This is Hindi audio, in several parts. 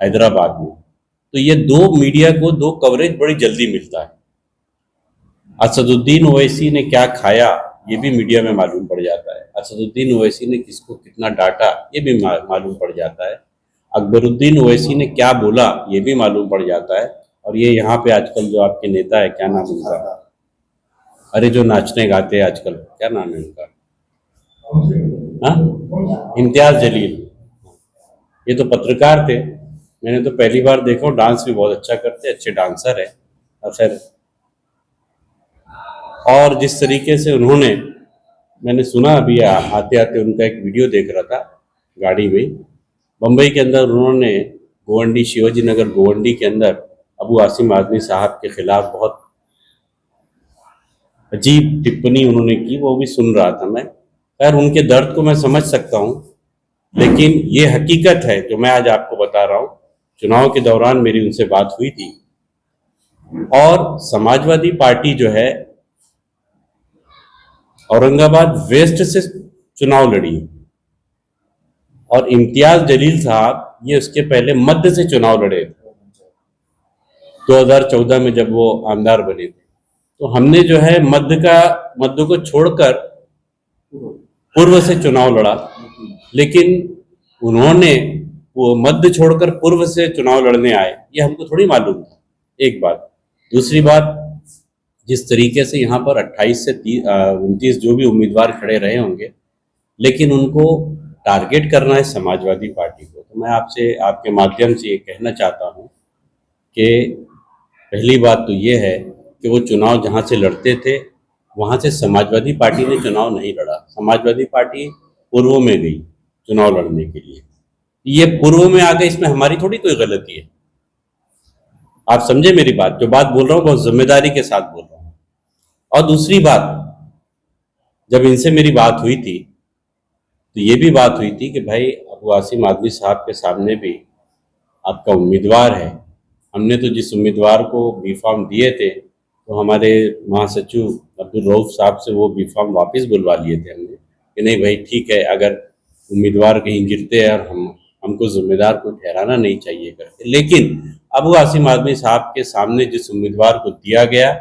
हैदराबाद में। तो ये दो मीडिया को दो कवरेज बड़ी जल्दी मिलता है। असदुद्दीन ओवैसी ने क्या खाया ये भी मीडिया में मालूम पड़ जाता है। असदुद्दीन ओवैसी ने किसको कितना डांटा ये भी मालूम पड़ जाता है। अकबरुद्दीन ओवैसी ने क्या बोला ये भी मालूम पड़ जाता है। और ये यहाँ पे आजकल जो आपके नेता है, क्या नाम उनका, अरे जो नाचने गाते हैं आजकल, क्या नाम है उनका, हाँ, इम्तियाज जलील, ये तो पत्रकार थे। मैंने तो पहली बार देखा, डांस भी बहुत अच्छा करते, अच्छे डांसर है। और खैर, और जिस तरीके से उन्होंने, मैंने सुना अभी आते आते उनका एक वीडियो देख रहा था गाड़ी में, बम्बई के अंदर उन्होंने गोवंडी, शिवाजी नगर गोवंडी के अंदर अबू आसिम आजमी साहब के खिलाफ बहुत अजीब टिप्पणी उन्होंने की, वो भी सुन रहा था मैं। खैर, उनके दर्द को मैं समझ सकता हूँ, लेकिन ये हकीकत है जो मैं आज आपको बता रहा हूँ। चुनाव के दौरान मेरी उनसे बात हुई थी और समाजवादी पार्टी जो है औरंगाबाद वेस्ट से चुनाव लड़ी और इम्तियाज जलील साहब ये उसके पहले मध्य से चुनाव लड़े थे 2014 में जब वो आमदार बने थे। तो हमने जो है मध्य को छोड़कर पूर्व से चुनाव लड़ा, लेकिन उन्होंने वो मध्य छोड़कर पूर्व से चुनाव लड़ने आए, ये हमको थोड़ी मालूम था। एक बात। दूसरी बात, जिस तरीके से यहाँ पर 28 से 29 जो भी उम्मीदवार खड़े रहे होंगे, लेकिन उनको टारगेट करना है समाजवादी पार्टी को। तो मैं आपसे, आपके माध्यम से ये कहना चाहता हूँ कि पहली बात तो ये है कि वो चुनाव जहाँ से लड़ते थे वहाँ से समाजवादी पार्टी ने चुनाव नहीं लड़ा। समाजवादी पार्टी पूर्व में गई चुनाव लड़ने के लिए। ये पूर्व में आ गए, इसमें हमारी थोड़ी कोई गलती है। आप समझे मेरी बात? जो बात बोल रहा हूँ बहुत जिम्मेदारी के साथ बोल रहा हूँ। और दूसरी बात, जब इनसे मेरी बात हुई थी तो ये भी बात हुई थी कि भाई अबू आसिम आदमी साहब के सामने भी आपका उम्मीदवार है। हमने तो जिस उम्मीदवार को बी फॉर्म दिए थे तो हमारे महासचिव अब्दुल रऊफ साहब से वो बी फॉर्म वापस बुलवा लिए थे हमने कि नहीं भाई ठीक है, अगर उम्मीदवार कहीं गिरते हैं और हमको जिम्मेदार को ठहराना नहीं चाहिए करके। लेकिन अबू आसिम आदमी साहब के सामने जिस उम्मीदवार को दिया गया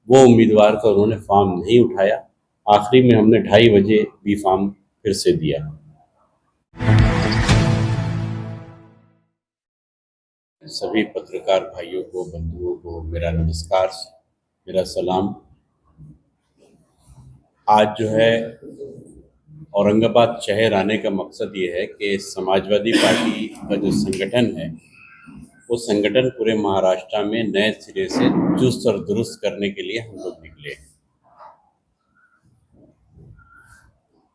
वो उम्मीदवार का उन्होंने फॉर्म नहीं उठाया। आखिरी में हमने 2:30 बजे बी फॉर्म फिर से दिया। सभी पत्रकार भाइयों को, बंधुओं को मेरा नमस्कार, मेरा सलाम। आज जो है औरंगाबाद शहर आने का मकसद ये है कि समाजवादी पार्टी का जो संगठन है वो संगठन पूरे महाराष्ट्र में नए सिरे से चुस्त और दुरुस्त करने के लिए हम लोग निकले।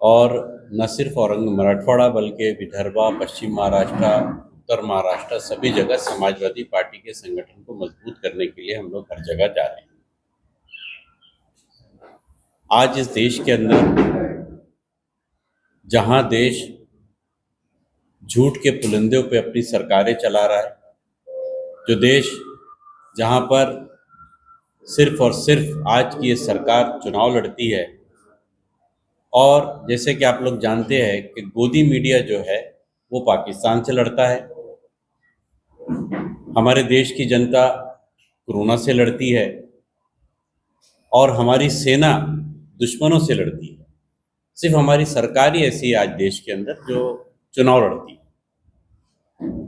और न सिर्फ मराठवाड़ा बल्कि विदर्भा, पश्चिम महाराष्ट्र, उत्तर महाराष्ट्र, सभी जगह समाजवादी पार्टी के संगठन को मजबूत करने के लिए हम लोग हर जगह जा रहे हैं। आज इस देश के अंदर जहां देश झूठ के पुलंदों पे अपनी सरकारें चला रहा है, जो देश जहां पर सिर्फ और सिर्फ आज की ये सरकार चुनाव लड़ती है, और जैसे कि आप लोग जानते हैं कि गोदी मीडिया जो है वो पाकिस्तान से लड़ता है, हमारे देश की जनता कोरोना से लड़ती है और हमारी सेना दुश्मनों से लड़ती है। सिर्फ हमारी सरकार ही ऐसी है आज देश के अंदर जो चुनाव लड़ती है,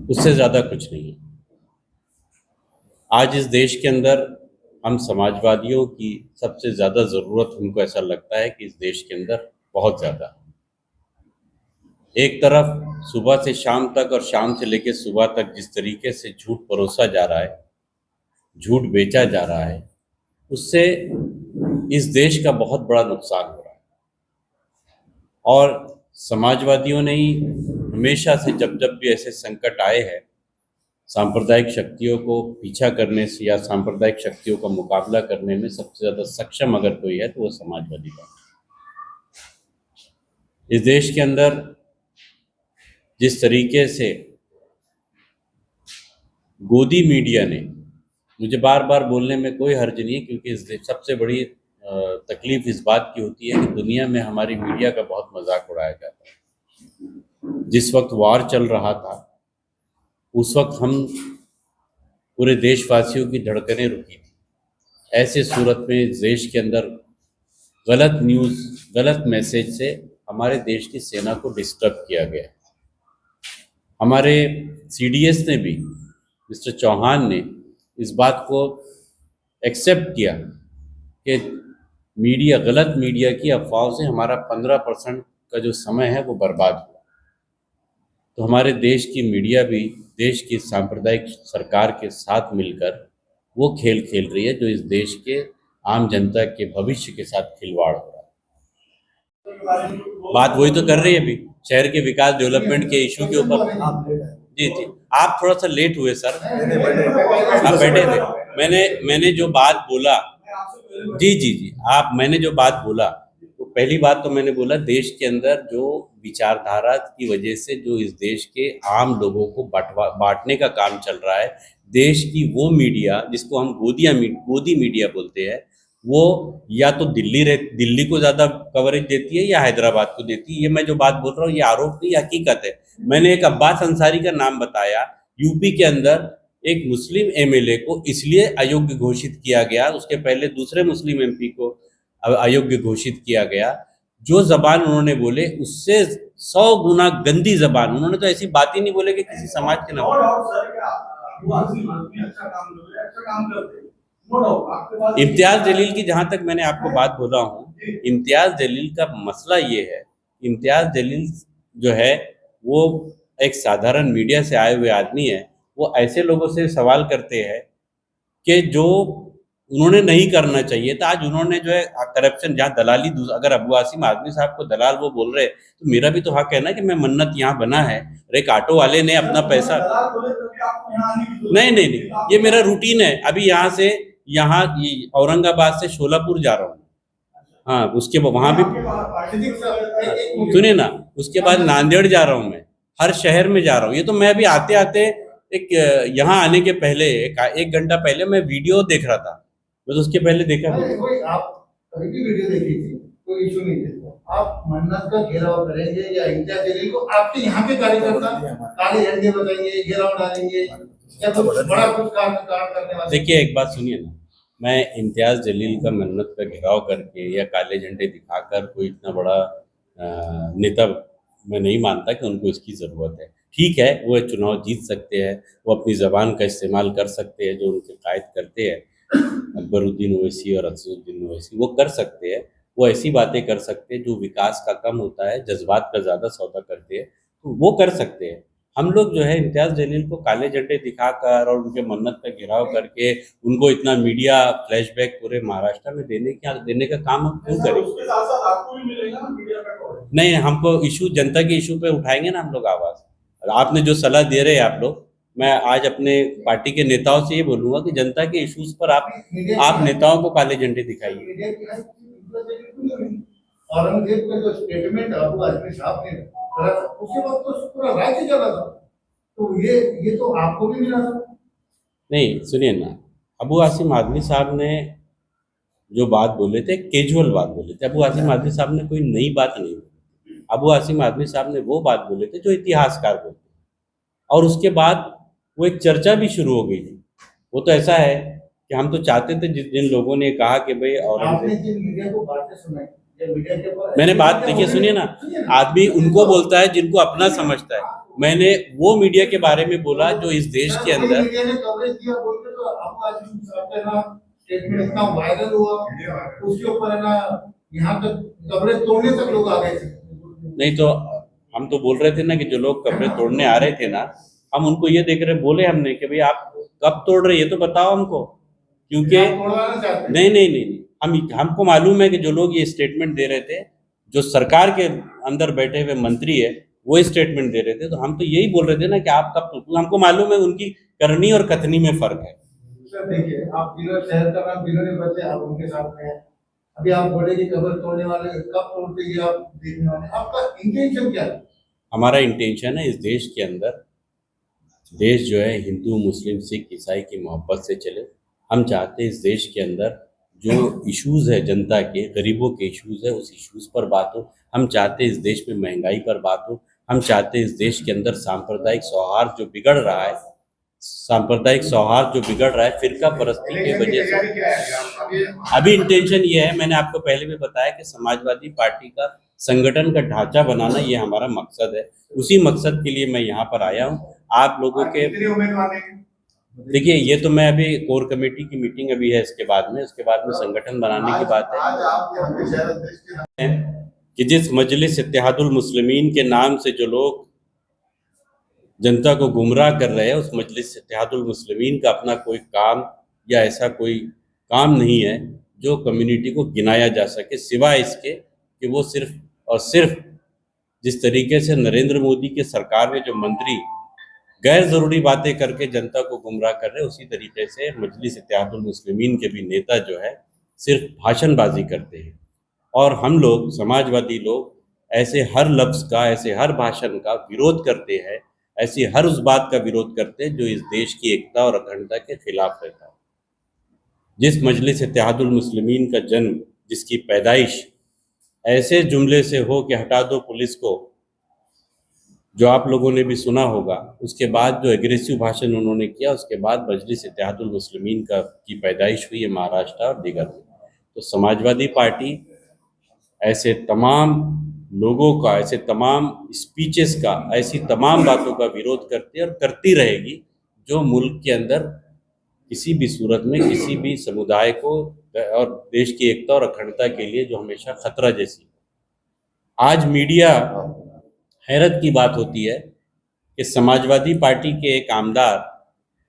उससे ज़्यादा कुछ नहीं है। आज इस देश के अंदर हम समाजवादियों की सबसे ज़्यादा ज़रूरत, हमको ऐसा लगता है कि इस देश के अंदर बहुत ज़्यादा। एक तरफ सुबह से शाम तक और शाम से लेकर सुबह तक जिस तरीके से झूठ परोसा जा रहा है, झूठ बेचा जा रहा है, उससे इस देश का बहुत बड़ा नुकसान हो रहा है। और समाजवादियों ने ही हमेशा से जब जब भी ऐसे संकट आए हैं, सांप्रदायिक शक्तियों को पीछा करने से या सांप्रदायिक शक्तियों का मुकाबला करने में सबसे ज़्यादा सक्षम अगर कोई है तो वो समाजवादी पार्टी। इस देश के अंदर जिस तरीके से गोदी मीडिया ने, मुझे बार बार बोलने में कोई हर्ज नहीं है क्योंकि इस सबसे बड़ी तकलीफ इस बात की होती है कि दुनिया में हमारी मीडिया का बहुत मजाक उड़ाया जाता है। जिस वक्त वार चल रहा था उस वक्त हम पूरे देशवासियों की धड़कनें रुकी थी। ऐसे सूरत में इस देश के अंदर गलत न्यूज़, गलत मैसेज से हमारे देश की सेना को डिस्टर्ब किया गया। हमारे सीडीएस ने भी, मिस्टर चौहान ने इस बात को एक्सेप्ट किया कि मीडिया, गलत मीडिया की अफवाहों से हमारा 15% का जो समय है वो बर्बाद हुआ। तो हमारे देश की मीडिया भी देश की सांप्रदायिक सरकार के साथ मिलकर वो खेल खेल रही है जो इस देश के आम जनता के भविष्य के साथ खिलवाड़ हो रहा है। बात वही तो कर रही है अभी, शहर के विकास, डेवलपमेंट के इशू के ऊपर। जी जी, आप थोड़ा सा लेट हुए सर, आप बैठे थे। मैंने जो बात बोला, जी जी जी, मैंने जो बात बोला, तो पहली बात तो मैंने बोला देश के अंदर जो विचारधारा की वजह से जो इस देश के आम लोगों को बांटने का काम चल रहा है, देश की वो मीडिया जिसको हम गोदी मीडिया बोलते हैं, वो या तो दिल्ली को ज़्यादा कवरेज देती है या हैदराबाद को देती है। ये मैं जो बात बोल रहा हूँ ये आरोप नहीं, हकीकत है। मैंने एक अब्बास अंसारी का नाम बताया, यूपी के अंदर एक मुस्लिम एमएलए को इसलिए अयोग्य घोषित किया गया, उसके पहले दूसरे मुस्लिम एमपी को अयोग्य घोषित किया गया। जो जबान उन्होंने बोले उससे 100 गुना गंदी जबान, उन्होंने तो ऐसी बात ही नहीं बोले कि किसी समाज के नाम। इम्तियाज जलील की जहां तक मैंने आपको बात बोला हूँ, इम्तियाज जलील का मसला ये है, इम्तियाज जलील जो है वो एक साधारण मीडिया से आए हुए आदमी है। वो ऐसे लोगों से सवाल करते हैं कि जो उन्होंने नहीं करना चाहिए था। आज उन्होंने जो है करप्शन, जहाँ दलाली, अगर अबू आसिम आदमी साहब को दलाल वो बोल रहे तो मेरा भी तो हक है ना कि मैं मन्नत यहाँ बना है और एक ऑटो वाले ने अपना पैसा, नहीं नहीं नहीं, ये मेरा रूटीन है। अभी यहाँ औरंगाबाद से शोलापुर जा रहा हूँ, हाँ, उसके वहाँ भी सुनिए ना, उसके बाद नांदेड़ जा रहा हूँ, मैं हर शहर में जा रहा हूँ। ये तो मैं अभी आते आते एक यहाँ आने के पहले एक घंटा पहले मैं वीडियो देख रहा था, मैं तो उसके पहले देखा भी। आप कभी भी वीडियो देखी थी, कोई इशू नहीं है। आप मन्नत का घेराव करेंगे या इम्तियाज जलील को आपके यहाँ के कार्यकर्ता काले झंडे बताएंगे, घेराव डालेंगे, या तो बड़ा कुछ काम करने वाले। देखिए एक बात सुनिए ना, मैं इम्तियाज जलील का मन्नत का घेराव करके या काले झंडे दिखाकर कोई इतना बड़ा नेता मैं नहीं मानता कि उनको इसकी ज़रूरत है। ठीक है, वो चुनाव जीत सकते हैं, वो अपनी ज़बान का इस्तेमाल कर सकते हैं, जो उनके कायद करते हैं अकबरुद्दीन ओवैसी और असदुद्दीन ओवैसी, वो कर सकते हैं। वो ऐसी बातें कर सकते हैं जो विकास का कम होता है, जज्बात का ज़्यादा सौदा करते हैं, तो वो कर सकते हैं। हम लोग जो है इम्तियाज जलील को काले झंडे दिखाकर और उनके मन्नत का घेराव करके उनको इतना मीडिया फ्लैशबैक पूरे महाराष्ट्र में देने का काम हम क्यों करें? नहीं, हमको इशू, जनता के इशू पे उठाएंगे ना हम लोग आवाज़। और आपने जो सलाह दे रहे हैं आप लोग, मैं आज अपने पार्टी के नेताओं से ये बोलूंगा कि जनता के इश्यूज पर आप नेताओं को काले झंडे दिखाइए। औरंगजेब का जो स्टेटमेंट अबू आसिम साहब ने करा था, उसके बाद तो पूरा राज्य चला था, तो ये तो आपको भी मिला था। नहीं सुनिए ना, अबू आसिम आदमी साहब ने जो बात बोले थे कैजुअल बात बोले थे। अबू आसिम आदमी साहब ने कोई नई बात नहीं बोली। अबू आसिम आदमी साहब ने वो बात बोले थे जो इतिहासकार बोलते, और उसके बाद वो एक चर्चा भी शुरू हो गई थी। वो तो ऐसा है कि हम तो चाहते थे जिन लोगों ने कहा कि भाई, और मैंने बात देखिए, सुनिए ना, आदमी उनको बोलता है जिनको अपना समझता है। मैंने वो मीडिया के बारे में बोला जो इस देश के अंदर, इतना वायरल हुआ, उसके ऊपर है ना, यहाँ तक कब्रें तोड़ने तक लोग आ गए थे। नहीं तो हम तो बोल रहे थे ना कि जो लोग कब्रें तोड़ने आ रहे थे ना, हम उनको ये देख रहे, बोले हमने कि भाई आप कब तोड़ रहे, ये तो बताओ हमको, क्योंकि नहीं, हमको मालूम है कि जो लोग ये स्टेटमेंट दे रहे थे, जो सरकार के अंदर बैठे हुए मंत्री है, वो स्टेटमेंट दे रहे थे, तो हम तो यही बोल रहे थे ना कि आप कब, हमको मालूम है उनकी करनी और कथनी में फर्क है। देखिए, आप जिन्होंने शहर का नाम जिन्होंने बचे, आप उनके साथ में हैं। अभी आप बोले कि कब्र तोड़ने वाले कब तोड़ते हैं, आप देखने वाले, आपका इंटेंशन क्या है? हमारा इंटेंशन है इस देश के अंदर, देश जो है हिंदू मुस्लिम सिख ईसाई की मोहब्बत से चले। हम चाहते हैं इस देश के अंदर जो इश्यूज़ है जनता के, गरीबों के इश्यूज़ है, उस इश्यूज़ पर बात हो। हम चाहते हैं इस देश में महंगाई पर बात हो। हम चाहते हैं इस देश के अंदर सांप्रदायिक सौहार्द जो बिगड़ रहा है, सांप्रदायिक सौहार्द जो बिगड़ रहा है फिरका परस्ती की वजह से, अभी इंटेंशन ये है, मैंने आपको पहले भी बताया कि समाजवादी पार्टी का संगठन का ढांचा बनाना ये हमारा मकसद है। उसी मकसद के लिए मैं यहाँ पर आया हूँ। आप लोगों के देखिए, ये तो मैं अभी कोर कमेटी की मीटिंग अभी है, उसके बाद में संगठन बनाने की बात है कि जिस मजलिस इत्तेहादुल मुस्लिमीन के नाम से जो लोग जनता को गुमराह कर रहे हैं, उस मजलिस इत्तेहादुल मुस्लिमीन का अपना कोई काम या ऐसा कोई काम नहीं है जो कम्युनिटी को गिनाया जा सके, सिवाय इसके कि वो सिर्फ और सिर्फ जिस तरीके से नरेंद्र मोदी के सरकार में जो मंत्री गैर ज़रूरी बातें करके जनता को गुमराह कर रहे हैं, उसी तरीके से मजलिस इत्तेहादुल मुस्लिमीन के भी नेता जो है सिर्फ भाषणबाजी करते हैं। और हम लोग समाजवादी लोग ऐसे हर लफ्ज़ का, ऐसे हर भाषण का विरोध करते हैं, ऐसी हर उस बात का विरोध करते हैं जो इस देश की एकता और अखंडता के खिलाफ रहता है। जिस मजलिस इत्तेहादुल मुस्लिमीन का जन्म, जिसकी पैदाइश ऐसे जुमले से हो कि हटा दो पुलिस को, जो आप लोगों ने भी सुना होगा, उसके बाद जो एग्रेसिव भाषण उन्होंने किया, उसके बाद मजलिस इत्तेहादुल मुस्लिमीन की पैदाइश हुई है महाराष्ट्र और दीगर में। तो समाजवादी पार्टी ऐसे तमाम लोगों का, ऐसे तमाम स्पीचेस का, ऐसी तमाम बातों का विरोध करती है और करती रहेगी जो मुल्क के अंदर किसी भी सूरत में किसी भी समुदाय को और देश की एकता और अखंडता के लिए जो हमेशा खतरा जैसी। आज मीडिया, हैरत की बात होती है कि समाजवादी पार्टी के एक आमदार,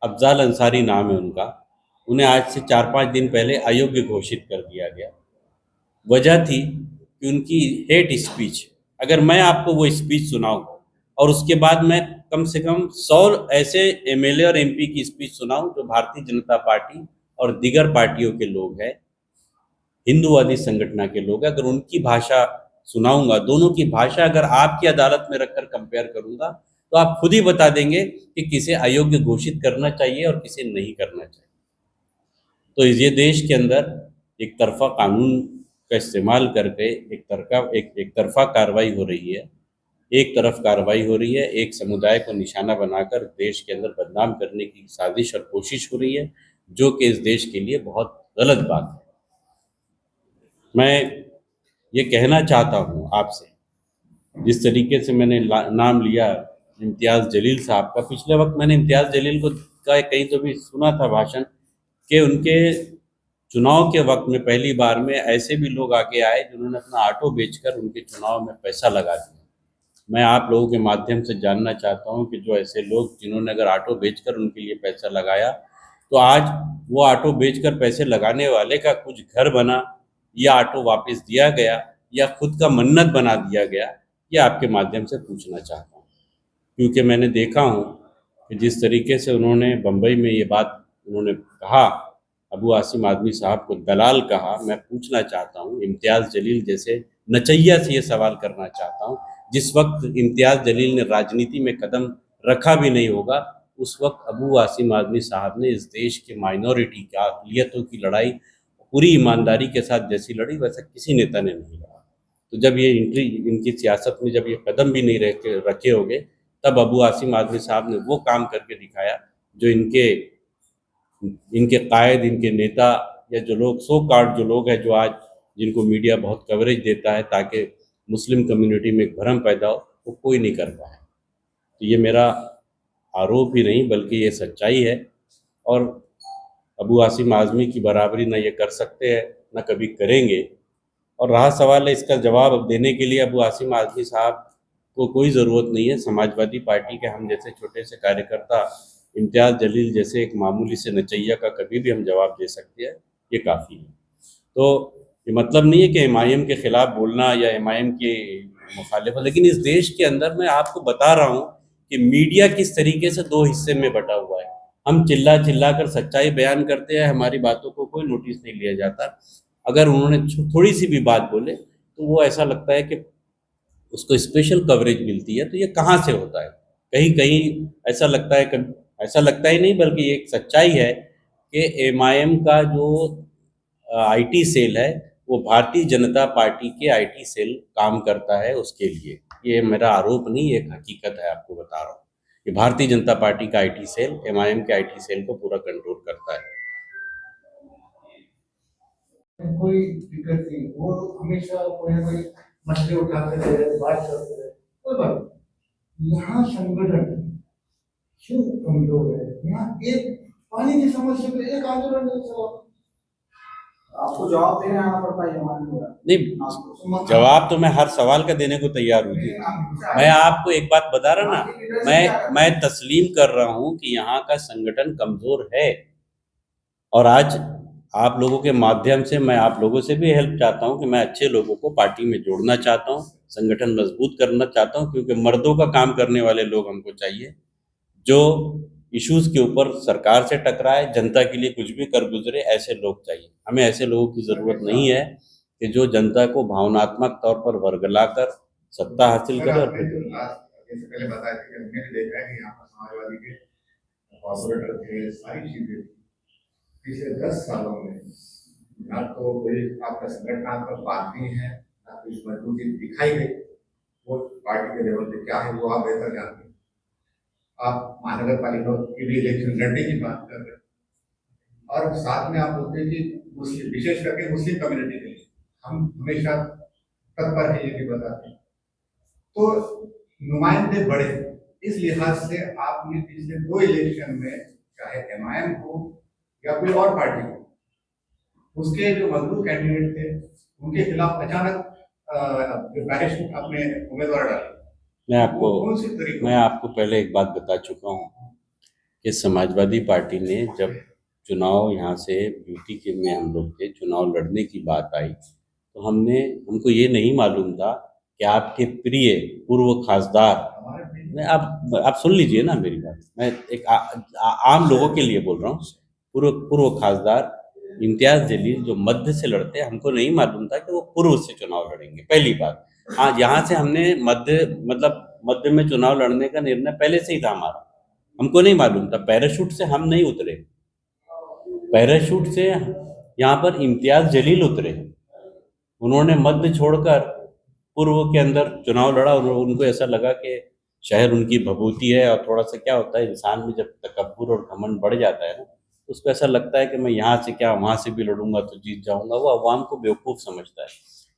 अफजाल अंसारी नाम है उनका, उन्हें आज से 4-5 दिन पहले अयोग्य घोषित कर दिया गया। वजह थी कि उनकी हेट स्पीच। अगर मैं आपको वो स्पीच सुनाऊं और उसके बाद मैं कम से कम 100 ऐसे एमएलए और एमपी की स्पीच सुनाऊं जो भारतीय जनता पार्टी और दीगर पार्टियों के लोग हैं, हिंदूवादी संगठन के लोग हैं, अगर उनकी भाषा सुनाऊंगा, दोनों की भाषा अगर आपकी अदालत में रखकर कंपेयर करूंगा, तो आप खुद ही बता देंगे कि किसे अयोग्य घोषित करना चाहिए और किसे नहीं करना चाहिए। तो ये देश के अंदर एक तरफा कानून का इस्तेमाल करके एक तरफा कार्रवाई हो रही है, एक तरफ कार्रवाई हो रही है, एक समुदाय को निशाना बनाकर देश के अंदर बदनाम करने की साजिश और कोशिश हो रही है, जो कि इस देश के लिए बहुत गलत बात है। मैं ये कहना चाहता हूँ आपसे, जिस तरीके से मैंने नाम लिया इम्तियाज़ जलील साहब का, पिछले वक्त मैंने इम्तियाज़ जलील को का कहीं तो भी सुना था भाषण कि उनके चुनाव के वक्त में पहली बार में ऐसे भी लोग आगे आए जिन्होंने अपना ऑटो बेचकर उनके चुनाव में पैसा लगा दिया। मैं आप लोगों के माध्यम से जानना चाहता हूं कि जो ऐसे लोग जिन्होंने अगर ऑटो बेचकर उनके लिए पैसा लगाया, तो आज वो ऑटो बेचकर पैसे लगाने वाले का कुछ घर बना या ऑटो वापस दिया गया या खुद का मन्नत बना दिया गया, ये आपके माध्यम से पूछना चाहता हूँ। क्योंकि मैंने देखा हूँ कि जिस तरीके से उन्होंने बम्बई में ये बात उन्होंने कहा, अबू आसिम आज़मी साहब को दलाल कहा, मैं पूछना चाहता हूँ इम्तियाज़ जलील जैसे नचैया से ये सवाल करना चाहता हूँ, जिस वक्त इम्तियाज़ जलील ने राजनीति में कदम रखा भी नहीं होगा, उस वक्त अबू आसिम आज़मी साहब ने इस देश के माइनॉरिटी की अक़लियतों की लड़ाई पूरी ईमानदारी के साथ जैसी लड़ी, वैसा किसी नेता ने नहीं लड़ा। तो जब ये इनकी सियासत में जब ये कदम भी नहीं रखे होंगे, तब अबू आसिम आज़मी साहब ने वो काम करके दिखाया जो इनके कायद, इनके नेता या जो लोग सो कार्ड जो लोग हैं, जो आज जिनको मीडिया बहुत कवरेज देता है ताकि मुस्लिम कम्युनिटी में एक भ्रम पैदा हो, वो कोई नहीं कर पाया। तो ये मेरा आरोप ही नहीं बल्कि ये सच्चाई है, और अबू आसिम आज़मी की बराबरी ना ये कर सकते हैं ना कभी करेंगे। और रहा सवाल है इसका जवाब अब देने के लिए अबू आसिम आज़मी साहब को कोई ज़रूरत नहीं है। समाजवादी पार्टी के हम जैसे छोटे से कार्यकर्ता, इम्तियाज़ जलील जैसे एक मामूली से नचैया का कभी भी हम जवाब दे सकते हैं, ये काफ़ी है। तो ये मतलब नहीं है कि एमआईएम के ख़िलाफ़ बोलना या एमआईएम के मुखालिफ, लेकिन इस देश के अंदर मैं आपको बता रहा हूँ कि मीडिया किस तरीके से दो हिस्से में बटा हुआ है। हम चिल्ला कर सच्चाई बयान करते हैं, हमारी बातों को कोई नोटिस नहीं लिया जाता। अगर उन्होंने थोड़ी सी भी बात बोले तो वो ऐसा लगता है कि उसको स्पेशल कवरेज मिलती है। तो ये कहाँ से होता है? कहीं कहीं ऐसा लगता है, ऐसा लगता ही नहीं बल्कि एक सच्चाई है कि एमआईएम का जो आईटी सेल है वो भारतीय जनता पार्टी के आईटी सेल काम करता है उसके लिए। ये मेरा आरोप नहीं, ये एक हकीकत है, आपको बता रहा हूँ। ये भारतीय जनता पार्टी का आईटी सेल, एमआईएम के आईटी सेल को पूरा कंट्रोल करता है। कोई दिक्कत नहीं, वो हमेशा कोई ना कोई मसले उठाते रहे, बात करते रहे, कोई बात नहीं। यहाँ संगठन क्यों कमजोर है? यहाँ एक पानी की समस्या पे एक आंदोलन नहीं चला। आपको जवाब देने आना पड़ता है नहीं, जवाब तो मैं हर सवाल का देने को तैयार हूँ जी। मैं आपको एक बात बता रहा ना, मैं तस्लीम कर रहा हूँ कि यहाँ का संगठन कमजोर है, और आज आप लोगों के माध्यम से मैं आप लोगों से भी हेल्प चाहता हूँ कि मैं अच्छे लोगों को पार्टी में जोड़ना चाहता हूँ, संगठन मजबूत करना चाहता हूँ, क्योंकि मर्दों का काम करने वाले लोग हमको चाहिए, जो इश्यूज के ऊपर सरकार से टकराए, जनता के लिए कुछ भी कर गुजरे, ऐसे लोग चाहिए। हमें ऐसे लोगों की जरूरत नहीं है कि जो जनता को भावनात्मक तौर पर वर्गलाकर सत्ता हासिल करे। और जैसे पहले बताया था कि हमने भी देखा है कि यहाँ पर समाजवादी के कॉर्पोरेटर थे, सारी चीजें पिछले 10 सालों में ना तो कोई आपका संगठनात्मक बात नहीं है, ना कोई मजबूती दिखाई गई। वो पार्टी के लेवल पे क्या है वो आप बेहतर जानते हैं। आप महानगर पालिका के लिए इलेक्शन लड़ने की बात कर रहे हैं, और साथ में आप बोलते हैं कि मुस्लिम, विशेष करके मुस्लिम कम्युनिटी के लिए हम हमेशा तत्पर है, ये भी बताते हैं। तो नुमाइंदे बढ़े, इस लिहाज से आपने पिछले 2 इलेक्शन में, चाहे एमआईएम हो या कोई और पार्टी हो, उसके जो मजबूत कैंडिडेट थे उनके खिलाफ अचानक पैराशूट अपने उम्मीदवार डाले। मैं आपको पहले एक बात बता चुका हूँ कि समाजवादी पार्टी ने जब चुनाव यहाँ से यूपी के में हम लोग थे, चुनाव लड़ने की बात आई, तो हमको ये नहीं मालूम था कि आपके प्रिय पूर्व खासदार, आप सुन लीजिए ना मेरी बात, मैं एक आम लोगों के लिए बोल रहा हूँ, पूर्व खासदार इम्तियाज जलील जो मध्य से लड़ते हैं, हमको नहीं मालूम था कि वो पूर्व से चुनाव लड़ेंगे, पहली बात। हाँ, यहाँ से हमने मध्य में चुनाव लड़ने का निर्णय पहले से ही था हमारा, हमको नहीं मालूम था। पैराशूट से हम नहीं उतरे, पैराशूट से यहाँ पर इम्तियाज जलील उतरे, उन्होंने मध्य छोड़कर पूर्व के अंदर चुनाव लड़ा। उनको ऐसा लगा कि शहर उनकी भभूति है, और थोड़ा सा क्या होता है, इंसान में जब तकब्बुर और घमंड बढ़ जाता है ना, तो उसको ऐसा लगता है कि मैं यहाँ से क्या वहाँ से भी लड़ूंगा तो जीत जाऊंगा। वो अवाम को बेवकूफ़ समझता है,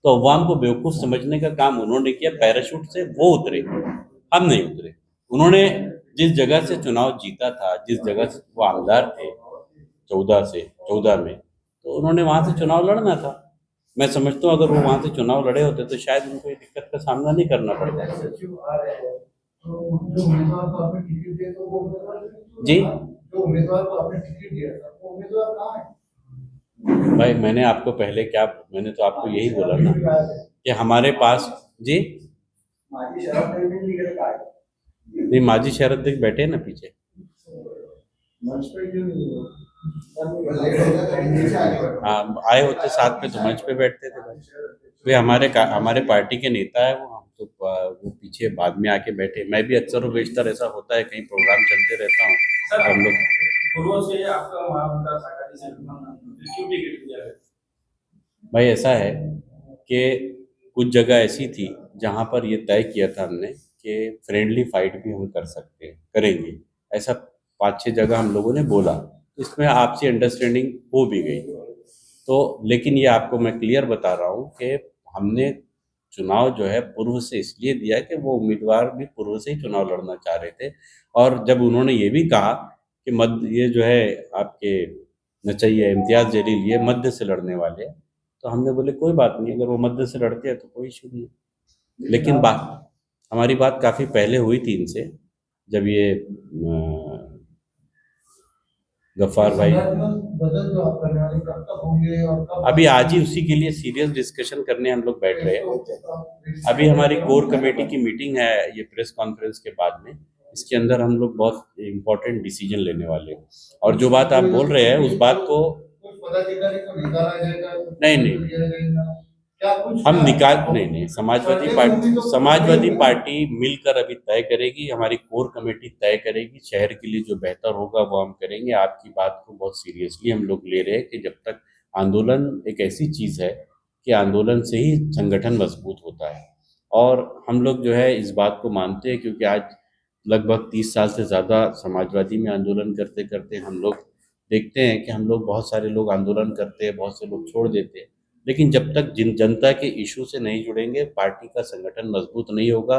तो अवाम को बेवकूफ़ समझने का काम उन्होंने किया। पैराशूट से वो उतरे, हम नहीं उतरे। उन्होंने जिस जगह से चुनाव जीता था, जिस जगह से वो आमदार थे 14 में, तो उन्होंने वहाँ से चुनाव लड़ना था। मैं समझता हूँ अगर वो वहाँ से चुनाव लड़े होते तो शायद उनको ये दिक्कत का सामना नहीं करना पड़ता। जी, जो उम्मीदवार को आपने टिकट दिया था, वो उम्मीदवार कहाँ है? भाई मैंने तो आपको यही बोला ना कि हमारे पास जी नहीं, माजी शहर अध्यक्ष बैठे हैं ना पीछे। हाँ, आए होते साथ में तो मंच पे बैठते थे भाई। वे हमारे पार्टी के नेता है, वो पीछे बाद में आके बैठे। मैं भी अक्सर बेशतर ऐसा होता है, कहीं प्रोग्राम चलते रहता हूँ, हम लोग पूर्व से आपका महाविकास आघाड़ी से क्यों टिकट दिया है? भाई ऐसा है कि कुछ जगह ऐसी थी जहाँ पर ये तय किया था हमने कि फ्रेंडली फाइट भी हम करेंगे। ऐसा 5-6 जगह हम लोगों ने बोला, इसमें आपसी अंडरस्टैंडिंग हो भी गई। तो लेकिन ये आपको मैं क्लियर बता रहा हूँ कि हमने चुनाव जो है पूर्व से इसलिए दिया कि वो उम्मीदवार भी पूर्व से ही चुनाव लड़ना चाह रहे थे। और जब उन्होंने ये भी कहा कि ये जो है आपके नचैया इम्तियाज जलील ये मध्य से लड़ने वाले हैं, तो हमने बोले कोई बात नहीं, अगर वो मध्य से लड़ते हैं तो कोई इशू नहीं। लेकिन हमारी बात काफ़ी पहले हुई थी इनसे, जब ये गफ्फार भाई अभी आज ही उसी के लिए सीरियस डिस्कशन करने हम लोग बैठ रहे हैं। अभी हमारी कोर कमेटी की मीटिंग है, ये प्रेस कॉन्फ्रेंस के बाद में, इसके अंदर हम लोग बहुत इम्पोर्टेंट डिसीजन लेने वाले हैं। और जो बात आप बोल रहे हैं उस बात को नहीं, समाजवादी पार्टी मिलकर अभी तय करेगी, हमारी कोर कमेटी तय करेगी, शहर के लिए जो बेहतर होगा वो हम करेंगे। आपकी बात को बहुत सीरियसली हम लोग ले रहे हैं कि जब तक आंदोलन एक ऐसी चीज़ है कि आंदोलन से ही संगठन मजबूत होता है, और हम लोग जो है इस बात को मानते हैं, क्योंकि आज लगभग 30 साल से ज़्यादा समाजवादी में आंदोलन करते करते हम लोग देखते हैं कि हम लोग बहुत सारे लोग आंदोलन करते हैं, बहुत से लोग छोड़ देते हैं, लेकिन जब तक जनता के इशू से नहीं जुड़ेंगे पार्टी का संगठन मजबूत नहीं होगा।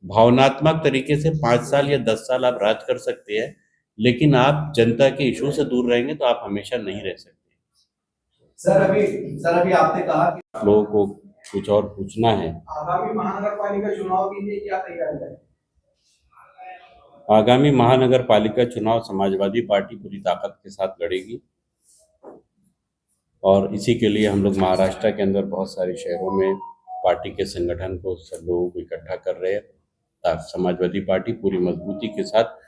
भावनात्मक तरीके से 5 साल या 10 साल आप राज कर सकते हैं, लेकिन आप जनता के इशू से दूर रहेंगे तो आप हमेशा नहीं रह सकते। सर अभी आपने कहा कि लोगों को कुछ और पूछना है। आगामी महानगर पालिका चुनाव के लिए क्या तैयारी है? आगामी महानगर पालिका चुनाव समाजवादी पार्टी पूरी ताकत के साथ लड़ेगी, और इसी के लिए हम लोग महाराष्ट्र के अंदर बहुत सारे शहरों में पार्टी के संगठन को, सब लोगों को इकट्ठा कर रहे हैं, ताकि समाजवादी पार्टी पूरी मजबूती के साथ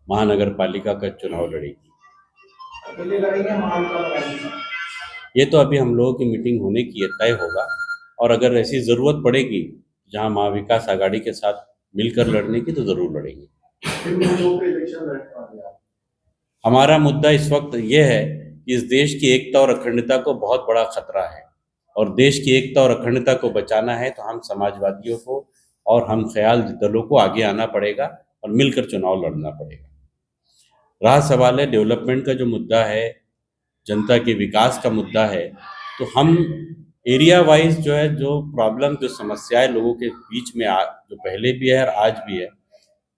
महानगर पालिका का चुनाव लड़ेगी। अकेले लड़ेंगे महाविकास अघाड़ी से? ये तो अभी हम लोगों की मीटिंग होने की है, तय होगा, और अगर ऐसी ज़रूरत पड़ेगी जहां महाविकास आघाड़ी के साथ मिलकर लड़ने की, तो ज़रूर लड़ेंगे। हमारा मुद्दा इस वक्त ये है कि इस देश की एकता और अखंडता को बहुत बड़ा खतरा है, और देश की एकता और अखंडता को बचाना है तो हम समाजवादियों को और हम ख्याल दलों को आगे आना पड़ेगा और मिलकर चुनाव लड़ना पड़ेगा। रहा सवाल है डेवलपमेंट का, जो मुद्दा है, जनता के विकास का मुद्दा है, तो हम एरिया वाइज जो है, जो प्रॉब्लम, जो समस्याएं लोगों के बीच में जो पहले भी है और आज भी है,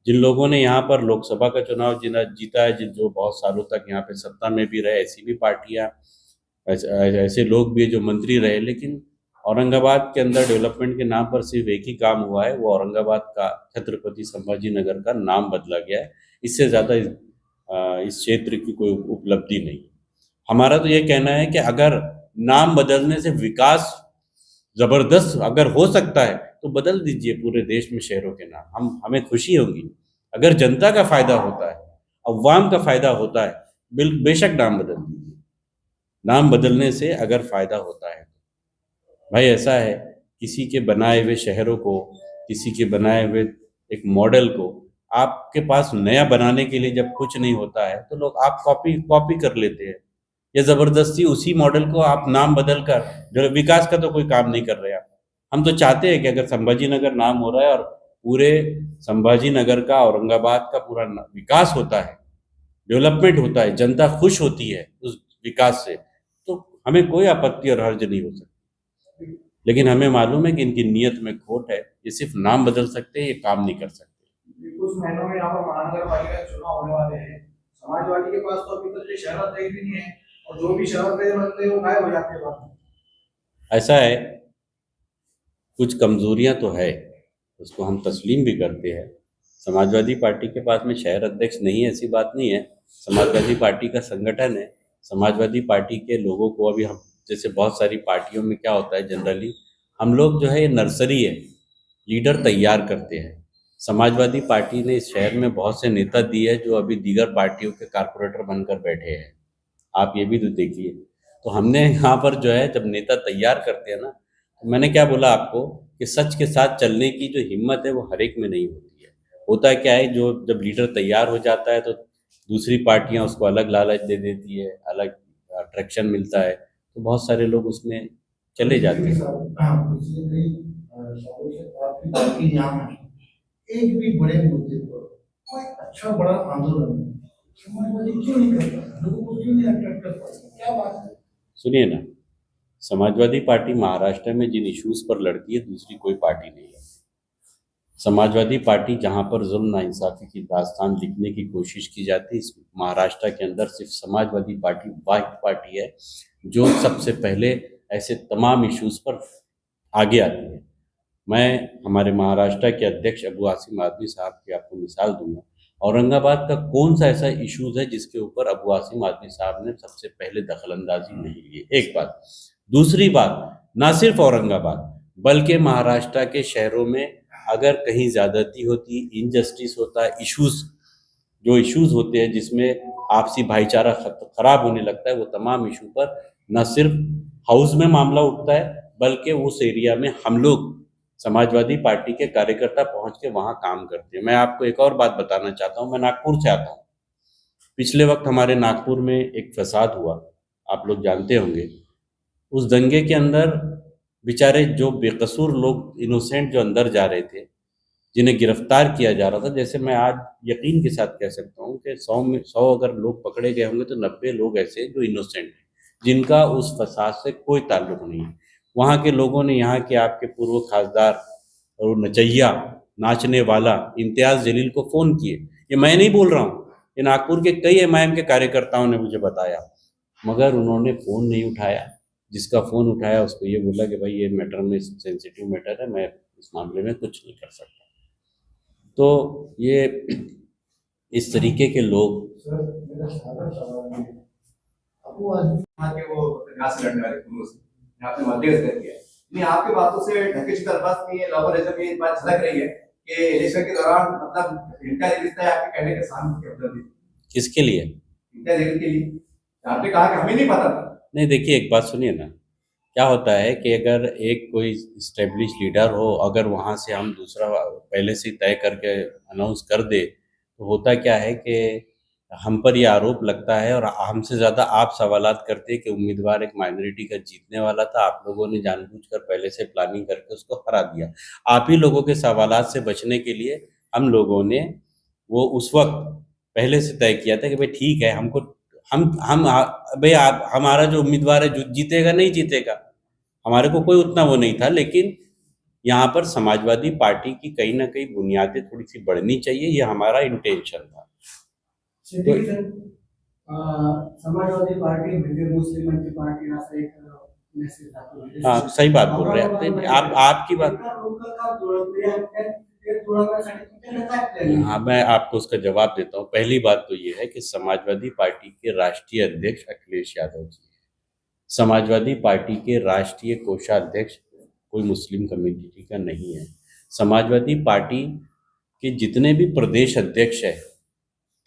जिन लोगों ने यहाँ पर लोकसभा का चुनाव जीता है, जो बहुत सालों तक यहाँ पे सत्ता में भी रहे, ऐसी भी पार्टियाँ, ऐसे लोग भी जो मंत्री रहे, लेकिन औरंगाबाद के अंदर डेवलपमेंट के नाम पर सिर्फ एक ही काम हुआ है, वो औरंगाबाद का छत्रपति संभाजी नगर का नाम बदला गया है। इससे ज़्यादा इस क्षेत्र की कोई उपलब्धि नहीं। हमारा तो ये कहना है कि अगर नाम बदलने से विकास ज़बरदस्त अगर हो सकता है तो बदल दीजिए पूरे देश में शहरों के नाम, हमें खुशी होगी। अगर जनता का फायदा होता है, अवाम का फायदा होता है, बेशक नाम बदल दीजिए। नाम बदलने से अगर फायदा होता है, भाई ऐसा है, किसी के बनाए हुए शहरों को, किसी के बनाए हुए एक मॉडल को आपके पास नया बनाने के लिए जब कुछ नहीं होता है तो लोग आप कॉपी कर लेते हैं, या ज़बरदस्ती उसी मॉडल को आप नाम बदल कर, जो विकास का तो कोई काम नहीं कर रहे आप। हम तो चाहते हैं कि अगर संभाजी नगर नाम हो रहा है और पूरे संभाजी नगर का, औरंगाबाद का पूरा विकास होता है, डेवलपमेंट होता है, जनता खुश होती है उस विकास से, तो हमें कोई आपत्ति और हर्ज नहीं हो सकती। लेकिन हमें मालूम है कि इनकी नीयत में खोट है, ये सिर्फ नाम बदल सकते हैं, ये काम नहीं कर सकते। कुछ महीनों में यहाँ पर महानगर पालिका चुनाव होने वाले हैं। समाजवादी के पास तो अभी तक शहर अध्यक्ष भी नहीं है, और जो भी शहर अध्यक्ष बनते हैं वो गायब हो जाते हैं बाद में। ऐसा है, कुछ कमजोरियां तो है, उसको हम तस्लीम भी करते हैं। समाजवादी पार्टी के पास में शहर अध्यक्ष नहीं है, ऐसी बात नहीं है। समाजवादी पार्टी का संगठन है। समाजवादी पार्टी के लोगों को, अभी हम जैसे बहुत सारी पार्टियों में क्या होता है, जनरली हम लोग जो है, ये नर्सरी है, लीडर तैयार करते हैं। समाजवादी पार्टी ने इस शहर में बहुत से नेता दिए जो अभी दीगर पार्टियों के कारपोरेटर बनकर बैठे हैं, आप ये भी तो देखिए। तो हमने यहाँ पर जो है, जब नेता तैयार करते हैं ना, तो मैंने क्या बोला आपको कि सच के साथ चलने की जो हिम्मत है वो हर एक में नहीं होती है। होता है क्या है, जो जब लीडर तैयार हो जाता है तो दूसरी पार्टियां उसको अलग लालच दे देती है, अलग अट्रैक्शन मिलता है, तो बहुत सारे लोग उसमें चले जाते हैं। एक भी बड़े मुद्दे पर कोई अच्छा बड़ा आंदोलन समाजवादी क्यों नहीं करता, लोगों को क्यों नहीं अट्रैक्ट करता, क्या बात है? सुनिए ना, समाजवादी पार्टी महाराष्ट्र में जिन इश्यूज पर लड़ती है, दूसरी कोई पार्टी नहीं है। समाजवादी पार्टी जहां पर जुल्म नाइंसाफी की दास्तान लिखने की कोशिश की जाती है, इस महाराष्ट्र के अंदर सिर्फ समाजवादी पार्टी वाहिद पार्टी है जो सबसे पहले ऐसे तमाम इश्यूज पर आगे आती है। मैं हमारे महाराष्ट्र के अध्यक्ष अबू आसिम आदमी साहब की आपको मिसाल दूंगा। औरंगाबाद का कौन सा ऐसा इश्यूज है जिसके ऊपर अबू आसिम आदमी साहब ने सबसे पहले दखलंदाजी नहीं की? एक बात। दूसरी बात, ना सिर्फ औरंगाबाद बल्कि महाराष्ट्र के शहरों में अगर कहीं ज़्यादती होती, इनजस्टिस होता है, जो इश्यूज होते हैं जिसमें आपसी भाईचारा खराब होने लगता है, वो तमाम इशू पर न सिर्फ हाउस में मामला उठता है बल्कि उस एरिया में हम लोग समाजवादी पार्टी के कार्यकर्ता पहुंच के वहां काम करते हैं। मैं आपको एक और बात बताना चाहता हूं, मैं नागपुर से आता हूं। पिछले वक्त हमारे नागपुर में एक फसाद हुआ, आप लोग जानते होंगे। उस दंगे के अंदर बेचारे जो बेकसूर लोग, इनोसेंट जो अंदर जा रहे थे, जिन्हें गिरफ्तार किया जा रहा था, जैसे मैं आज यकीन के साथ कह सकता हूँ कि 100 में 100 अगर लोग पकड़े गए होंगे तो 90 लोग ऐसे हैं जो इनोसेंट हैं, जिनका उस फसाद से कोई ताल्लुक नहीं है। वहाँ के लोगों ने यहाँ के आपके पूर्व खासदार और नचैया नाचने वाला इम्तियाज़ जलील को फ़ोन किए। ये मैं नहीं बोल रहा हूँ, ये नागपुर के कई एमआईएम के कार्यकर्ताओं ने मुझे बताया, मगर उन्होंने फ़ोन नहीं उठाया। जिसका फ़ोन उठाया उसको ये बोला कि भाई ये मैटर में सेंसिटिव मैटर है, मैं इस मामले में कुछ नहीं कर सकता। तो ये इस तरीके के लोग सर मेरा सादा सवाल है, आपको आज यहाँ के वो यहाँ से लड़ने वाले पुरुष यहाँ पे मध्यस्थ कर दिया है। नहीं, आपकी बातों से ढकेश तरबस में लॉबरिज्म में ये बात झलक रही है कि इलेक्शन के दौरान मतलब इनका रिश्ता है आपके कहने के सामने के मतलब किसके लिए? इनका जिले के लिए आपने कहा कि हमें नहीं पता था। नहीं, देखिए एक बात सुनिए ना, क्या होता है कि अगर एक कोई इस्टेब्लिश लीडर हो, अगर वहाँ से हम दूसरा पहले से ही तय करके अनाउंस कर दे, तो होता क्या है कि हम पर ये आरोप लगता है और हमसे ज़्यादा आप सवालात करते हैं कि उम्मीदवार एक माइनॉरिटी का जीतने वाला था, आप लोगों ने जानबूझकर पहले से प्लानिंग करके उसको हरा दिया। आप ही लोगों के सवालात से बचने के लिए हम लोगों ने वो उस वक्त पहले से तय किया था कि भाई ठीक है, हमको हम भाई आप हमारा जो उम्मीदवार है जो जीतेगा नहीं जीतेगा, हमारे को कोई उतना वो नहीं था, लेकिन यहाँ पर समाजवादी पार्टी की कहीं ना कहीं बुनियादें थोड़ी सी बढ़नी चाहिए, ये हमारा इंटेंशन था। ठीक है। समाजवादी पार्टी म्हणजे मुस्लिमांची पार्टी असा एक मेसेज दाखवला। हाँ, सही बात बोल रहे हैं आप आपकी बात। हाँ, मैं आपको उसका जवाब देता हूँ। पहली बात तो ये है कि समाजवादी पार्टी के राष्ट्रीय अध्यक्ष अखिलेश यादव जी, समाजवादी पार्टी के राष्ट्रीय कोषाध्यक्ष कोई मुस्लिम कम्युनिटी का नहीं है। समाजवादी पार्टी के जितने भी प्रदेश अध्यक्ष है,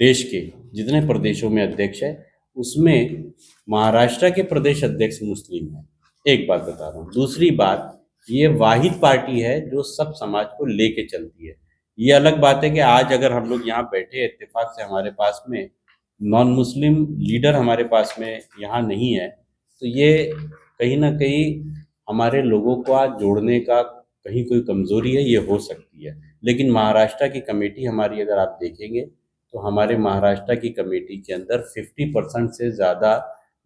देश के जितने प्रदेशों में अध्यक्ष है, उसमें महाराष्ट्र के प्रदेश अध्यक्ष मुस्लिम हैं। एक बात बता रहा हूँ। दूसरी बात, ये वाहिद पार्टी है जो सब समाज को लेके चलती है। ये अलग बात है कि आज अगर हम लोग यहाँ बैठे हैं इत्तेफाक से, हमारे पास में नॉन मुस्लिम लीडर हमारे पास में यहाँ नहीं है, तो ये कहीं ना कहीं हमारे लोगों को आज जोड़ने का कहीं कोई कमज़ोरी है, ये हो सकती है। लेकिन महाराष्ट्र की कमेटी हमारी अगर आप देखेंगे तो हमारे महाराष्ट्र की कमेटी के अंदर 50% से ज़्यादा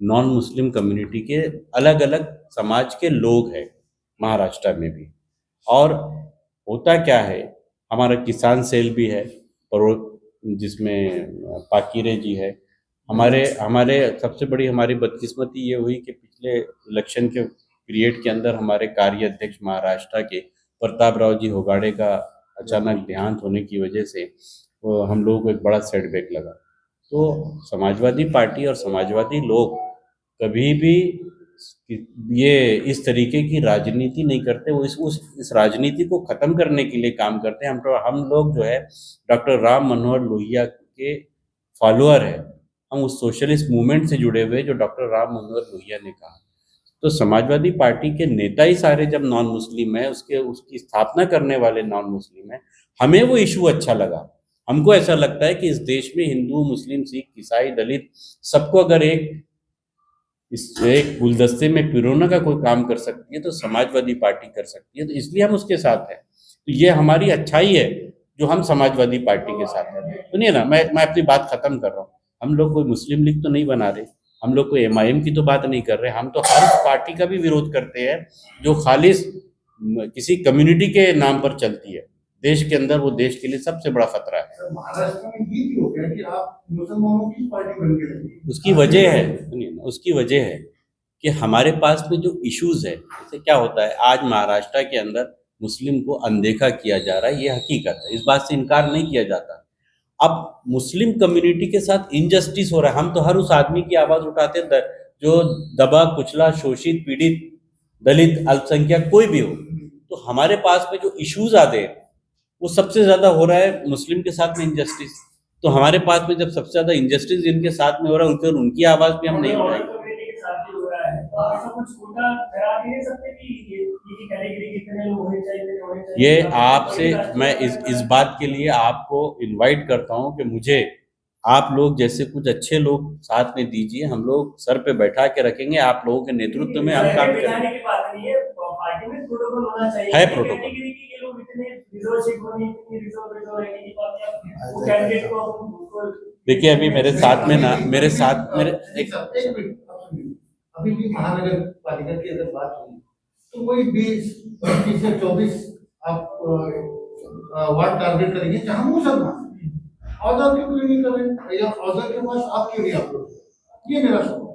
नॉन मुस्लिम कम्युनिटी के अलग अलग समाज के लोग हैं महाराष्ट्र में भी। और होता क्या है, हमारा किसान सेल भी है जिसमें पाकीरे जी है। हमारे सबसे बड़ी हमारी बदकिस्मती ये हुई कि पिछले इलेक्शन के पीरियड के अंदर हमारे कार्य अध्यक्ष महाराष्ट्र के प्रताप राव जी होगाड़े का अचानक देहांत होने की वजह से हम लोगों को एक बड़ा सेटबैक लगा। तो समाजवादी पार्टी और समाजवादी लोग कभी भी ये इस तरीके की राजनीति नहीं करते, वो इस राजनीति को ख़त्म करने के लिए काम करते हैं। हम लोग जो है डॉक्टर राम मनोहर लोहिया के फॉलोअर हैं, हम उस सोशलिस्ट मूवमेंट से जुड़े हुए जो डॉक्टर राम मनोहर लोहिया ने कहा। तो समाजवादी पार्टी के नेता ही सारे जब नॉन मुस्लिम है, उसकी स्थापना करने वाले नॉन मुस्लिम है, हमें वो इशू अच्छा लगा। हमको ऐसा लगता है कि इस देश में हिंदू, मुस्लिम, सिख, ईसाई, दलित सबको अगर एक गुलदस्ते में पिरोने का कोई काम कर सकती है तो समाजवादी पार्टी कर सकती है, तो इसलिए हम उसके साथ हैं। तो ये हमारी अच्छाई है जो हम समाजवादी पार्टी के साथ हैं। सुनिए ना, मैं अपनी बात खत्म कर रहा हूँ। हम लोग कोई मुस्लिम लीग तो नहीं बना रहे, हम लोग कोई एमआईएम की तो बात नहीं कर रहे, हम तो हर पार्टी का भी विरोध करते हैं जो खालिस किसी कम्युनिटी के नाम पर चलती है। देश के अंदर वो देश के लिए सबसे बड़ा खतरा है। महाराष्ट्र में ये भी हो गया कि आप मुसलमानों की पार्टी बन के रखी। उसकी वजह है, सुनिए ना, उसकी वजह है कि हमारे पास में जो इश्यूज है, जैसे क्या होता है आज महाराष्ट्र के अंदर मुस्लिम को अनदेखा किया जा रहा है, ये हकीकत है, इस बात से इनकार नहीं किया जाता। अब मुस्लिम कम्युनिटी के साथ इनजस्टिस हो रहा है, हम तो हर उस आदमी की आवाज़ उठाते हैं जो दबा कुचला, शोषित, पीड़ित, दलित, अल्पसंख्यक कोई भी हो। तो हमारे पास में जो इश्यूज आते हैं वो सबसे ज़्यादा हो रहा है मुस्लिम के साथ में इनजस्टिस। तो हमारे पास में जब सबसे ज़्यादा इनजस्टिस जिनके साथ में हो रहा है उनकी आवाज़ भी हम नहीं उठाएंगे। ये आपसे मैं इस बात के लिए आपको इनवाइट करता हूं कि मुझे आप लोग जैसे कुछ अच्छे लोग साथ में दीजिए, हम लोग सर पे बैठा के रखेंगे, आप लोगों के नेतृत्व में हम काम करेंगे। प्रोटोकॉल होना चाहिए। है प्रोटोकॉल। कैटेगरी के ये लोग इतने रिजर्व सीट होनी, इतनी रिजर्व रहने की बात है, वो कैंडिडेट को उनको देखिए अभी मेरे साथ में ना मेरे साथ मेरे एक मिनट आप सुनिए। अभी भी महानगर पालिका की अगर बात हुई तो वही 20 से 24 आप वार्ड टारगेट करेंगे जहां मुसलमान औजार क्यों नहीं कर रहे, या औजार के पास आप क्यों नहीं आप लोग, ये मेरा सवाल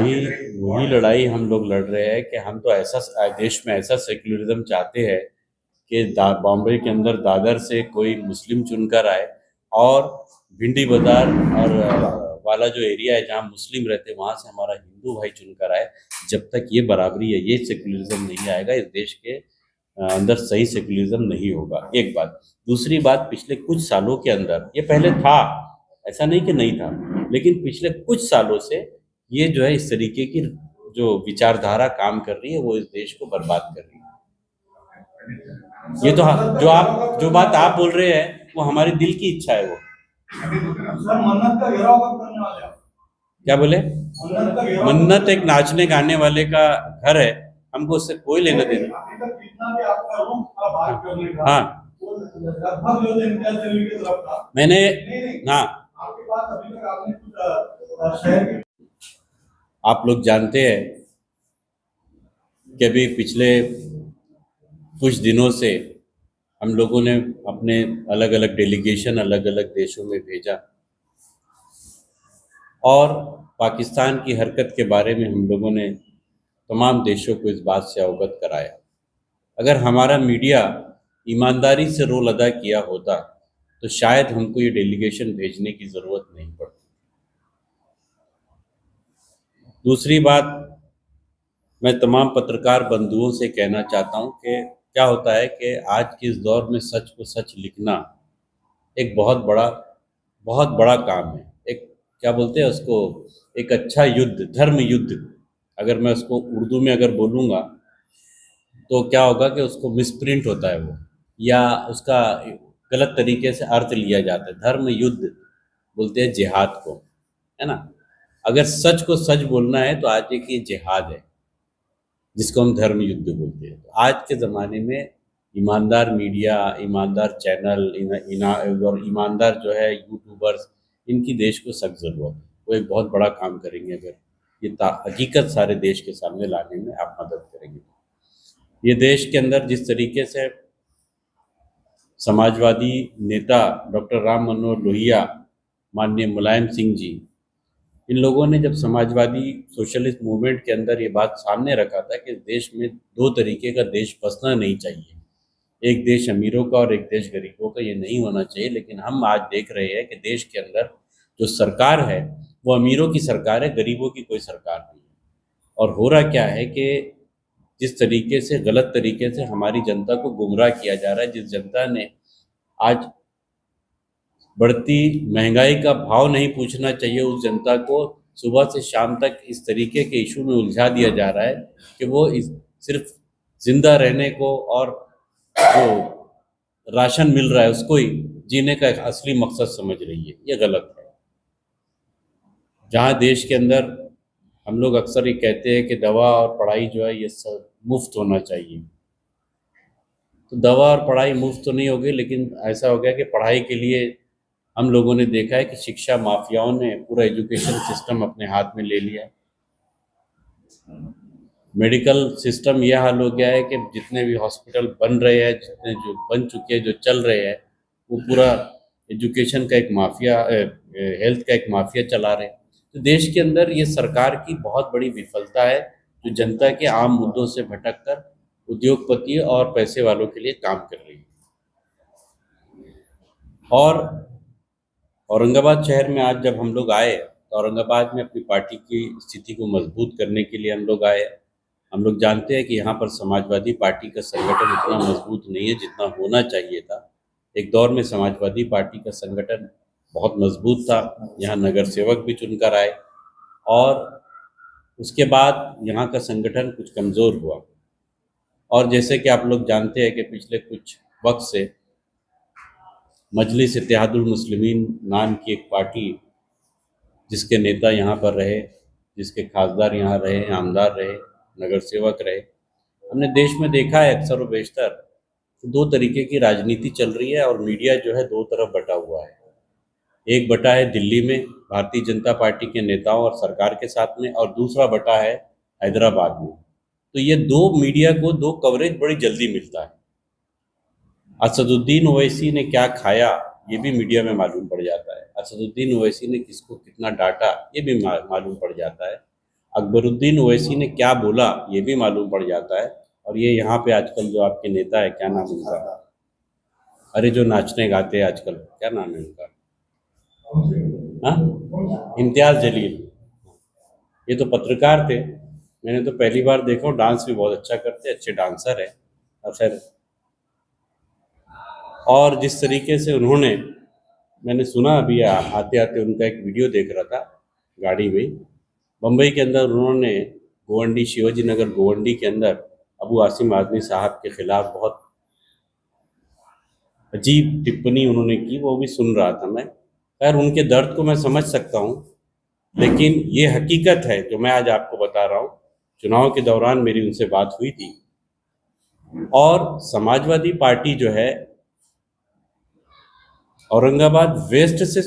है। वही लड़ाई हम लोग लड़ रहे हैं कि हम तो ऐसा देश में ऐसा सेक्युलरिज्म चाहते हैं कि बॉम्बे के अंदर दादर से कोई मुस्लिम चुनकर आए और भिंडी बाजार और वाला जो एरिया है जहाँ मुस्लिम रहते हैं वहाँ से हमारा हिंदू भाई चुनकर आए। जब तक ये बराबरी है, ये सेक्युलरिज्म नहीं आएगा, इस देश के अंदर सही सेक्युलरिज्म नहीं होगा। एक बात। दूसरी बात, पिछले कुछ सालों के अंदर, ये पहले था, ऐसा नहीं कि नहीं था, लेकिन पिछले कुछ सालों से ये जो है इस तरीके की जो विचारधारा काम कर रही है वो इस देश को बर्बाद कर रही है। ये तो जो बात आप बोल रहे हैं वो हमारे दिल की इच्छा है। वो सर मन्नत का घेराव कब करने वाले हैं? क्या बोले? मन्नत का घेराव मन्नत एक नाचने गाने वाले का घर है, हमको उससे कोई लेना देना। अभी तक जितना भी आपका रूम था बात करने का, हाँ वो लगभग जो इम्तियाज जलील की तरफ था। मैंने नहीं, हाँ आपके पास अभी तक आपने कुछ शहर के आप लोग जानते हैं कि अभी पिछले कुछ दिनों से हम लोगों ने अपने अलग अलग डेलीगेशन अलग अलग देशों में भेजा और पाकिस्तान की हरकत के बारे में हम लोगों ने तमाम देशों को इस बात से अवगत कराया। अगर हमारा मीडिया ईमानदारी से रोल अदा किया होता तो शायद हमको ये डेलीगेशन भेजने की ज़रूरत नहीं पड़ती। दूसरी बात, मैं तमाम पत्रकार बंधुओं से कहना चाहता हूँ कि क्या होता है कि आज के इस दौर में सच को सच लिखना एक बहुत बड़ा काम है। एक क्या बोलते हैं उसको, एक अच्छा युद्ध, धर्म युद्ध, अगर मैं उसको उर्दू में अगर बोलूँगा तो क्या होगा कि उसको मिसप्रिंट होता है वो, या उसका गलत तरीके से अर्थ लिया जाता है। धर्म युद्ध बोलते हैं जिहाद को, है ना। अगर सच को सच बोलना है तो आज एक ये जिहाद है जिसको हम धर्म युद्ध बोलते हैं। तो आज के ज़माने में ईमानदार मीडिया, ईमानदार चैनल और ईमानदार जो है यूट्यूबर्स, इनकी देश को सख्त ज़रूरत है। वो एक बहुत बड़ा काम करेंगे अगर ये हकीकत सारे देश के सामने लाने में आप मदद करेंगे। ये देश के अंदर जिस तरीके से समाजवादी नेता डॉक्टर राम मनोहर लोहिया, माननीय मुलायम सिंह जी, इन लोगों ने जब समाजवादी सोशलिस्ट मूवमेंट के अंदर ये बात सामने रखा था कि देश में दो तरीके का देश बसना नहीं चाहिए, एक देश अमीरों का और एक देश गरीबों का, ये नहीं होना चाहिए। लेकिन हम आज देख रहे हैं कि देश के अंदर जो सरकार है वो अमीरों की सरकार है, गरीबों की कोई सरकार नहीं है। और हो रहा क्या है कि जिस तरीके से गलत तरीके से हमारी जनता को गुमराह किया जा रहा है, जिस जनता ने आज बढ़ती महंगाई का भाव नहीं पूछना चाहिए, उस जनता को सुबह से शाम तक इस तरीके के इशू में उलझा दिया जा रहा है कि वो सिर्फ जिंदा रहने को और जो राशन मिल रहा है उसको ही जीने का एक असली मकसद समझ रही है। ये गलत है। जहाँ देश के अंदर हम लोग अक्सर ये कहते हैं कि दवा और पढ़ाई जो है ये सब मुफ्त होना चाहिए, तो दवा और पढ़ाई मुफ्त तो नहीं होगी, लेकिन ऐसा हो गया कि पढ़ाई के लिए हम लोगों ने देखा है कि शिक्षा माफियाओं ने पूरा एजुकेशन सिस्टम अपने हाथ में ले लिया है। मेडिकल सिस्टम यह हाल हो गया है कि जितने भी हॉस्पिटल बन रहे हैं, जितने जो बन चुके हैं, जो चल रहे हैं, वो पूरा एजुकेशन का एक माफिया, हेल्थ का एक माफिया चला रहे हैं। तो देश के अंदर ये सरकार की बहुत बड़ी विफलता है जो जनता के आम मुद्दों से भटककर उद्योगपति और पैसे वालों के लिए काम कर रही है। और औरंगाबाद शहर में आज जब हम लोग आए तो औरंगाबाद में अपनी पार्टी की स्थिति को मजबूत करने के लिए हम लोग आए। हम लोग जानते हैं कि यहाँ पर समाजवादी पार्टी का संगठन इतना मजबूत नहीं है जितना होना चाहिए था। एक दौर में समाजवादी पार्टी का संगठन बहुत मजबूत था, यहाँ नगर सेवक भी चुनकर आए, और उसके बाद यहाँ का संगठन कुछ कमज़ोर हुआ। और जैसे कि आप लोग जानते हैं कि पिछले कुछ वक्त से मजलिस इत्तेहादुल मुस्लिमीन नाम की एक पार्टी, जिसके नेता यहाँ पर रहे, जिसके खासदार यहाँ रहे, आमदार रहे, नगर सेवक रहे, हमने देश में देखा है अक्सर व बेशतर दो तरीके की राजनीति चल रही है और मीडिया जो है दो तरफ बटा हुआ है। एक बटा है दिल्ली में भारतीय जनता पार्टी के नेताओं और सरकार के साथ में, और दूसरा बटा है हैदराबाद में। तो ये दो मीडिया को दो कवरेज बड़ी जल्दी मिलता है। असदुद्दीन ओवैसी ने क्या खाया ये भी मीडिया में मालूम पड़ जाता है। असदुद्दीन ओवैसी ने किसको कितना डांटा ये भी मालूम पड़ जाता है। अकबरुद्दीन ओवैसी ने क्या बोला ये भी मालूम पड़ जाता है। और ये यहाँ पे आजकल जो आपके नेता है, क्या नाम उनका, अरे जो नाचने गाते हैं आजकल, क्या नाम है उनका, हाँ, इम्तियाज जलील, ये तो पत्रकार थे। मैंने तो पहली बार देखा, डांस भी बहुत अच्छा करते, अच्छे डांसर है। और खैर, और जिस तरीके से उन्होंने, मैंने सुना अभी आते आते उनका एक वीडियो देख रहा था गाड़ी में, बम्बई के अंदर उन्होंने गोवंडी, शिवाजी नगर गोवंडी के अंदर अबू आसिम आज़मी साहब के खिलाफ बहुत अजीब टिप्पणी उन्होंने की, वो भी सुन रहा था मैं। खैर, उनके दर्द को मैं समझ सकता हूँ, लेकिन ये हकीकत है जो मैं आज आपको बता रहा हूँ। चुनाव के दौरान मेरी उनसे बात हुई थी और समाजवादी पार्टी जो है औरंगाबाद वेस्ट से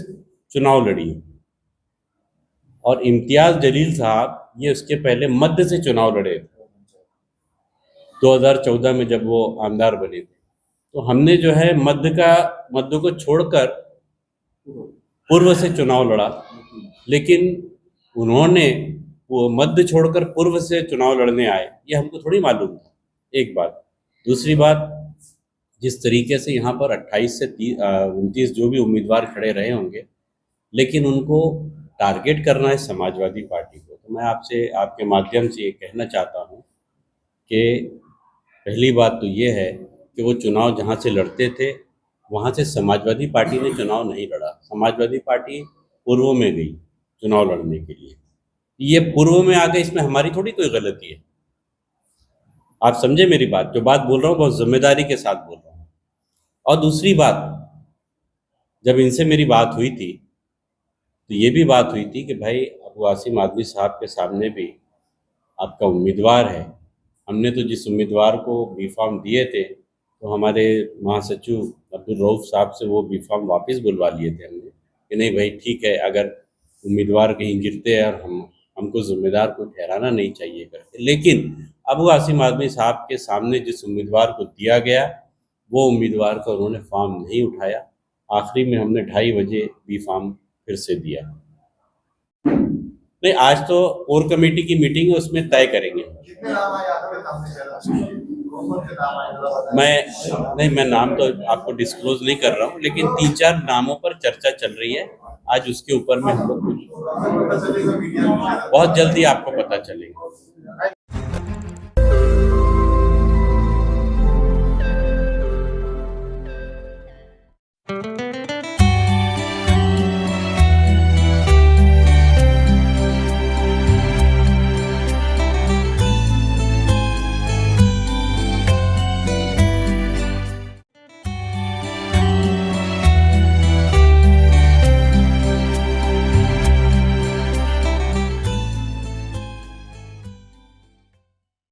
चुनाव लड़ी और इम्तियाज जलील साहब ये उसके पहले मध्य से चुनाव लड़े थे 2014 में जब वो आमदार बने थे। तो हमने जो है मध्य को छोड़कर पूर्व से चुनाव लड़ा, लेकिन उन्होंने वो मध्य छोड़कर पूर्व से चुनाव लड़ने आए, ये हमको थोड़ी मालूम था। एक बात। दूसरी बात, जिस तरीके से यहाँ पर 28 से 29 जो भी उम्मीदवार खड़े रहे होंगे, लेकिन उनको टारगेट करना है समाजवादी पार्टी को। तो मैं आपसे, आपके माध्यम से ये कहना चाहता हूँ कि पहली बात तो ये है कि वो चुनाव जहाँ से लड़ते थे वहाँ से समाजवादी पार्टी ने चुनाव नहीं लड़ा। समाजवादी पार्टी पूर्व में गई चुनाव लड़ने के लिए। ये पूर्व में आ गए, इसमें हमारी थोड़ी कोई गलती है। आप समझे मेरी बात? जो बात बोल रहा हूँ बहुत जिम्मेदारी के साथ बोल रहा हूँ। और दूसरी बात, जब इनसे मेरी बात हुई थी तो ये भी बात हुई थी कि भाई अबू आसिम आज़मी साहब के सामने भी आपका उम्मीदवार है। हमने तो जिस उम्मीदवार को बी फॉर्म दिए थे तो हमारे महासचिव अब्दुल रऊफ साहब से वो बी फॉर्म वापस बुलवा लिए थे हमने कि नहीं भाई ठीक है, अगर उम्मीदवार कहीं गिरते हैं और हमको जिम्मेदार को ठहराना नहीं चाहिए करके। लेकिन अबू आसिम आज़मी साहब के सामने जिस उम्मीदवार को दिया गया वो उम्मीदवार का उन्होंने फॉर्म नहीं उठाया। आखिरी में हमने 2:30 बजे बी फॉर्म फिर से दिया। नहीं, आज तो कोर कमेटी की मीटिंग है, उसमें तय करेंगे। कितने नाम आए आपके सामने? कौन से नाम आए जरा बताएं। मैं नाम तो आपको डिस्क्लोज नहीं कर रहा हूँ, लेकिन 3-4 नामों पर चर्चा चल रही है। आज उसके ऊपर में हम लोग कुछ पता चलेगा मीडिया में। बहुत जल्दी आपको पता चलेगा।